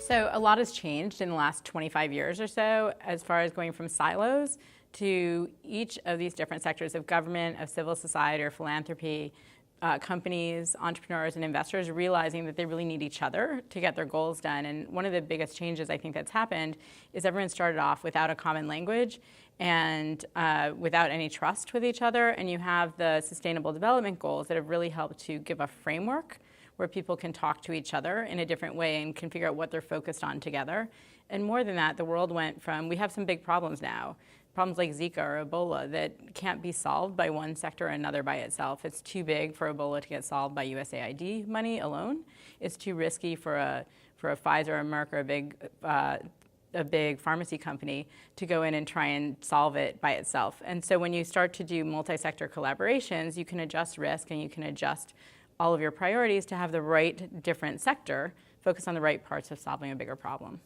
So a lot has changed in the last 25 years or so as far as going from silos to each of these different sectors of government, of civil society or philanthropy, companies, entrepreneurs, and investors realizing that they really need each other to get their goals done. And one of the biggest changes I think that's happened is everyone started off without a common language and without any trust with each other. And you have the Sustainable Development Goals that have really helped to give a framework where people can talk to each other in a different way and can figure out what they're focused on together. And more than that, the world went from, we have some big problems now, problems like Zika or Ebola that can't be solved by one sector or another by itself. It's too big for Ebola to get solved by USAID money alone. It's too risky for a Pfizer or a Merck or a big pharmacy company to go in and try and solve it by itself. And so when you start to do multi-sector collaborations, you can adjust risk and you can adjust all of your priorities to have the right different sector focus on the right parts of solving a bigger problem.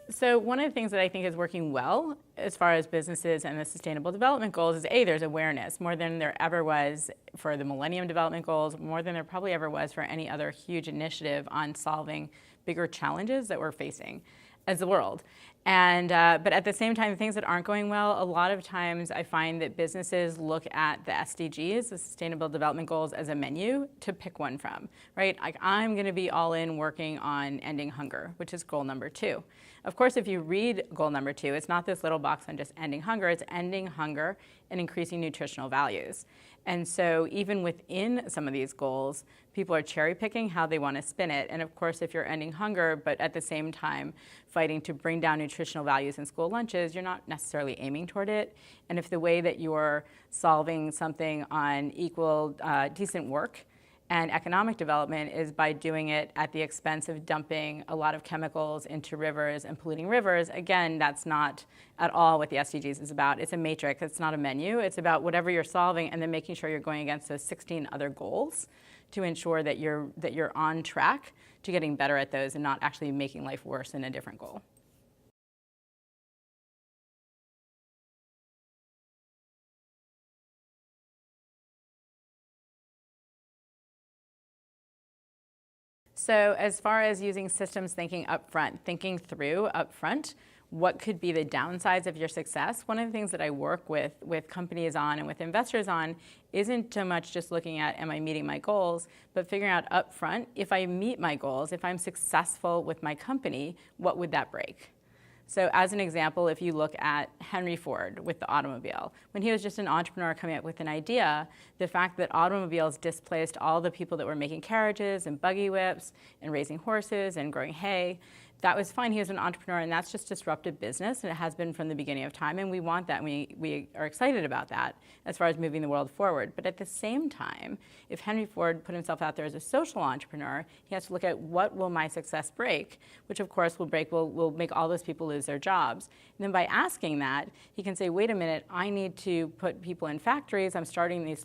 So one of the things that I think is working well as far as businesses and the Sustainable Development Goals is there's awareness more than there ever was for the Millennium Development Goals, more than there probably ever was for any other huge initiative on solving bigger challenges that we're facing as the world. And but at the same time, the things that aren't going well, a lot of times I find that businesses look at the SDGs, the Sustainable Development Goals, as a menu to pick one from, right? Like, I'm going to be all in working on ending hunger, which is goal number 2. Of course, if you read goal number 2, it's not this little box on just ending hunger, it's ending hunger and increasing nutritional values. And so even within some of these goals, people are cherry picking how they want to spin it. And of course, if you're ending hunger, but at the same time fighting to bring down nutritional values in school lunches, you're not necessarily aiming toward it. And if the way that you're solving something on equal, decent work and economic development is by doing it at the expense of dumping a lot of chemicals into rivers and polluting rivers, again, that's not at all what the SDGs is about. It's a matrix, it's not a menu. It's about whatever you're solving and then making sure you're going against those 16 other goals to ensure that you're on track to getting better at those and not actually making life worse in a different goal. So as far as using systems thinking upfront, thinking through upfront, what could be the downsides of your success? One of the things that I work with companies on and with investors on isn't so much just looking at, am I meeting my goals, but figuring out upfront, if I meet my goals, if I'm successful with my company, what would that break? So as an example, if you look at Henry Ford with the automobile, when he was just an entrepreneur coming up with an idea, the fact that automobiles displaced all the people that were making carriages and buggy whips and raising horses and growing hay, that was fine. He was an entrepreneur, and that's just disruptive business, and it has been from the beginning of time, and we want that, and we are excited about that as far as moving the world forward. But at the same time, if Henry Ford put himself out there as a social entrepreneur, he has to look at what will my success break, which of course will make all those people lose their jobs. And then by asking that, he can say, wait a minute, I need to put people in factories, I'm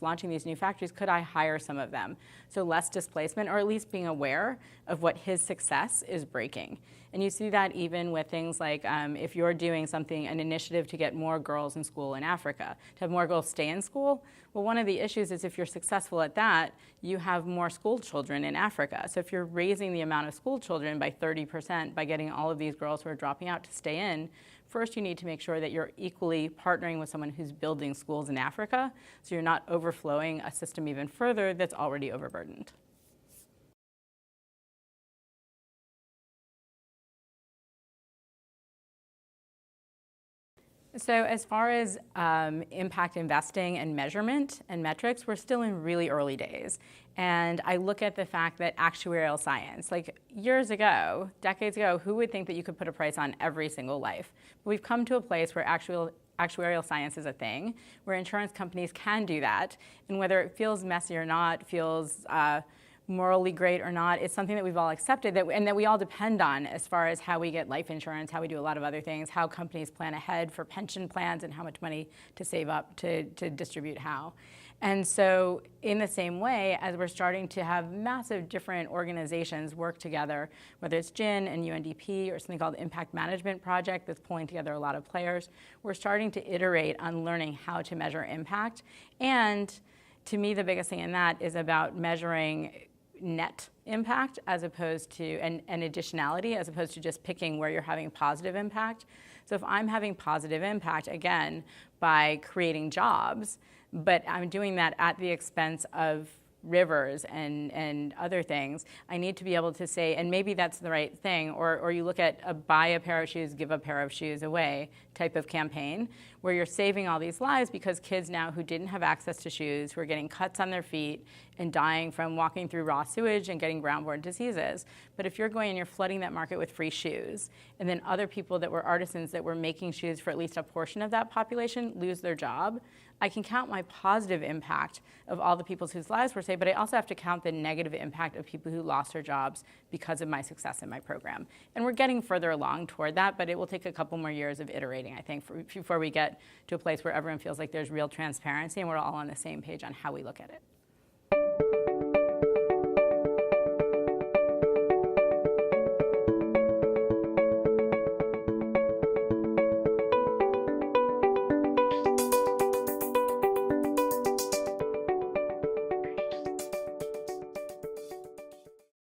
launching these new factories, could I hire some of them? So less displacement, or at least being aware of what his success is breaking. And you see that even with things like if you're doing an initiative to get more girls in school in Africa, to have more girls stay in school, well, one of the issues is if you're successful at that, you have more school children in Africa. So if you're raising the amount of school children by 30% by getting all of these girls who are dropping out to stay in, first you need to make sure that you're equally partnering with someone who's building schools in Africa, so you're not overflowing a system even further that's already overburdened. So as far as impact investing and measurement and metrics, we're still in really early days. And I look at the fact that actuarial science, like years ago, decades ago, who would think that you could put a price on every single life? But we've come to a place where actuarial science is a thing, where insurance companies can do that. And whether it feels messy or not, feels morally great or not. It's something that we've all accepted and that we all depend on as far as how we get life insurance, how we do a lot of other things, how companies plan ahead for pension plans and how much money to save up to distribute how. And so in the same way, as we're starting to have massive different organizations work together, whether it's GIN and UNDP or something called Impact Management Project that's pulling together a lot of players, we're starting to iterate on learning how to measure impact. And to me, the biggest thing in that is about measuring net impact as opposed to, and additionality, as opposed to just picking where you're having positive impact. So if I'm having positive impact, again, by creating jobs, but I'm doing that at the expense of rivers and other things, I need to be able to say, and maybe that's the right thing, or you look at a buy a pair of shoes, give a pair of shoes away type of campaign, where you're saving all these lives because kids now who didn't have access to shoes, who are getting cuts on their feet and dying from walking through raw sewage and getting groundborne diseases. But if you're going and you're flooding that market with free shoes, and then other people that were artisans that were making shoes for at least a portion of that population lose their job, I can count my positive impact of all the people whose lives were saved, but I also have to count the negative impact of people who lost their jobs because of my success in my program. And we're getting further along toward that, but it will take a couple more years of iterating, I think, before we get to a place where everyone feels like there's real transparency and we're all on the same page on how we look at it.